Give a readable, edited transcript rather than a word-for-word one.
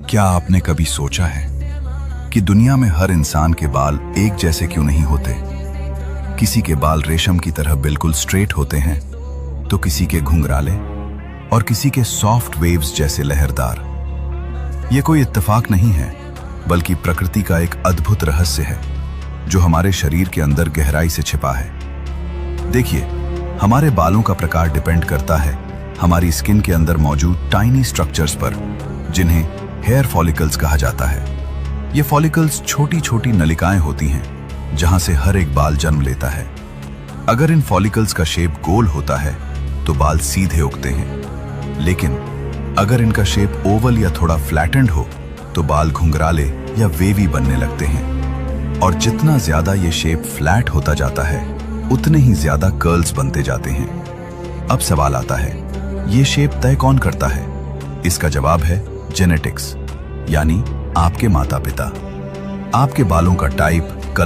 क्या आपने कभी सोचा है कि दुनिया में हर इंसान के बाल एक जैसे क्यों नहीं होते? किसी के बाल रेशम की तरह बिल्कुल स्ट्रेट होते हैं, तो किसी के घुंघराले और किसी के सॉफ्ट वेव्स जैसे लहरदार। यह कोई इत्तेफाक नहीं है, बल्कि प्रकृति का एक अद्भुत रहस्य है जो हमारे शरीर के अंदर गहराई से छिपा है। देखिए, हमारे बालों का प्रकार डिपेंड करता है हमारी स्किन के अंदर मौजूद टाइनी स्ट्रक्चर्स पर, जिन्हें हेयर फॉलिकल्स कहा जाता है। ये फॉलिकल्स छोटी छोटी नलिकाएं होती हैं जहां से हर एक बाल जन्म लेता है। अगर इन फॉलिकल्स का शेप गोल होता है तो बाल सीधे उगते हैं, लेकिन अगर इनका शेप ओवल या थोड़ा फ्लैटेंड हो तो बाल घुंघराले या वेवी बनने लगते हैं। और जितना ज्यादा ये शेप फ्लैट होता जाता है, उतने ही ज्यादा कर्ल्स बनते जाते हैं। अब सवाल आता है, ये शेप तय कौन करता है? इसका जवाब है जेनेटिक्स, यानी आपके माता पिता। आपके बालों का टाइप